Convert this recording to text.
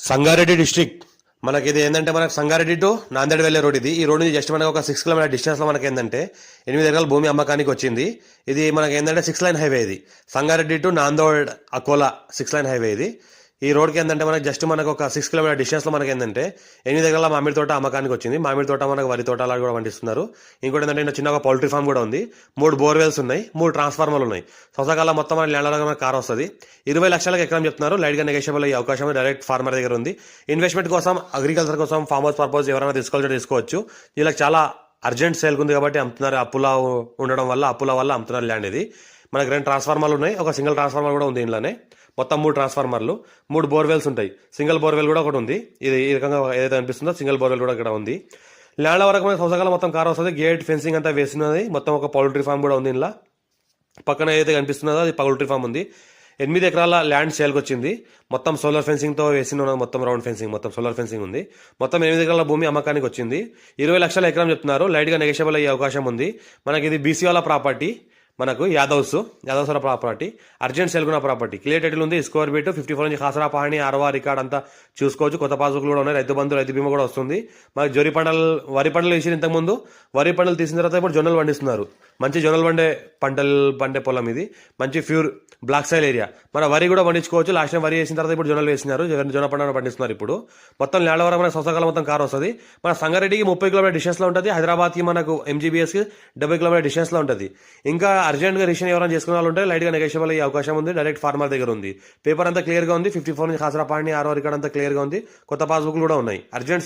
Sangareddy district మనకి ఇది ఏంటంటే మనకు సంగారెడ్డి టు నాందేడ్ వెళ్ళే రోడ్ ఇది. ఈ రోడ్ నుంచి జస్ట్ మనకు ఒక 6 కిలోమీటర్ డిస్టెన్స్ లో మనకి ఏంటంటే 8 ఎకరాల భూమి అమ్మకానికి వచ్చింది. ఇది మనకి ఏంటంటే 6 లైన్ హైవే ఇది. Sangareddy to Nanded Akola 6 line highway ఇది. ఈ రోడ్కి ఏంటంటే మనకి జస్ట్ మనకు ఒక 6 కిలోమీటర్ డిస్టెన్స్ లో మనకి ఏంటంటే 8 ఎకరాల మామిడి తోట అమ్మకానికి వచ్చింది. మామిడి తోట మనకు వరి తోట అలా కూడా పండిస్తున్నారు. ఇంకోటి ఏంటంటే చిన్న ఒక పౌల్ట్రీ ఫామ్ కూడా ఉంది. 3 బోర్వెల్స్ ఉన్నాయి, 3 ట్రాన్స్ఫార్మర్లు ఉన్నాయి. సంవత్సరాల మొత్తం మన ల్యాండ్లో మనకు కార్ వస్తుంది. 20 లక్షలకు ఎకరం చెప్తున్నారు. లైట్ గా నెగోషియబుల్ అయ్యే అవకాశం డైరెక్ట్ ఫార్మర్ దగ్గర ఉంది. ఇన్వెస్ట్మెంట్ కోసం, అగ్రికల్చర్ కోసం, ఫార్మ్ హౌస్ పర్పస్ ఎవరైనా తీసుకోవచ్చు. వీళ్ళకి చాలా అర్జెంట్ సేల్ ఉంది కాబట్టి అమ్ముతున్నారు. అప్పుల ఉండడం వల్ల అమ్ముతున్నారు ల్యాండ్ ఇది. మనకి 2 ట్రాన్స్ఫార్మర్లు ఉన్నాయి, ఒక సింగిల్ ట్రాన్స్ఫార్మర్ కూడా ఉంది ఇంట్లోనే. మొత్తం 3 ట్రాన్స్ఫార్మర్లు, 3 బోర్వెల్స్ ఉంటాయి. సింగిల్ బోర్వెల్ కూడా ఒకటి ఉంది. ఇది ఈ రకంగా ఏదైతే అనిపిస్తుందో సింగిల్ బోర్వెల్ కూడా ఇక్కడ ఉంది. ల్యాండ్ వరకు మనకి సంవత్సరాల మొత్తం కార్ వస్తుంది. గేట్ ఫెన్సింగ్ అంతా వేసినది. మొత్తం ఒక పౌల్ట్రీ ఫామ్ కూడా ఉంది ఇంట్లో. పక్కన ఏదైతే కనిపిస్తున్నదో అది పౌల్ట్రీ ఫామ్ ఉంది. 8 ఎకరాల ల్యాండ్ సేల్కి వచ్చింది. మొత్తం సోలార్ ఫెన్సింగ్ తో వేసిన మొత్తం రౌండ్ ఫెన్సింగ్, మొత్తం సోలార్ ఫెన్సింగ్ ఉంది. మొత్తం 8 ఎకరాల భూమి అమ్మకానికి వచ్చింది. 20 లక్షల ఎకరం చెప్తున్నారు. లైట్ గా నెగోషియబుల్ అయ్యే అవకాశం ఉంది. మనకి ఇది బీసీ వాళ్ళ ప్రాపర్టీ. మనకు యాదవ్స్ ప్రాపర్టీ, అర్జెంట్ సెల్గున్న ప్రాపర్టీ. క్లియర్ టైటిల్ ఉంది. స్కోర్ బీట్ 54 నుంచి హాసరా పహాణి ఆర్వా రికార్డ్ అంతా చూసుకోవచ్చు. కొత్త పాస్బుక్లు కూడా ఉన్నాయి. రైతు బంధు, రైతు బీమా కూడా వస్తుంది. మనకి వరి పంటలు వేసిన ఇంతకుముందు, వరి పంటలు తీసిన తర్వాత ఇప్పుడు జొన్నలు పండిస్తున్నారు. మంచి జొన్నలు పండే పొలం ఇది. మంచి ప్యూర్ బ్లాక్ సైల్ ఏరియా. మన వరి కూడా పండించుకోవచ్చు. లాస్ట్ టైం వరి వేసిన తర్వాత ఇప్పుడు జొన్నలు వేసినారు. జొన్న పంట పండిస్తున్నారు ఇప్పుడు. మొత్తం ల్యాండ్ వరకు మనకు సంవత్సరాల మొత్తం కార్ వస్తుంది. మన సంగారెడ్డికి 30 కిలోమీటర్ డిస్టెన్స్ లో ఉంటుంది. హైదరాబాద్కి మనకు MGBS కి 70 కిలోమీటర్ డిస్టెన్స్ లో ఉంటుంది. ఇంకా అర్జెంట్ గా రిజిస్ట్రేషన్ ఎవరైనా చేసుకునే వాళ్ళు ఉంటే లైట్ గా నెగోషియబుల్ అయ్యే అవకాశం ఉంది. డైరెక్ట్ ఫార్మర్ దగ్గర ఉంది. పేపర్ అంతా క్లియర్ గా ఉంది. 54 నుంచి హాసరా పాండి ఆర్వా రికార్డ్ అంతా క్లియర్ గా ఉంది. కొత్త పాస్బుక్లు కూడా ఉన్నాయి. అర్జెంట్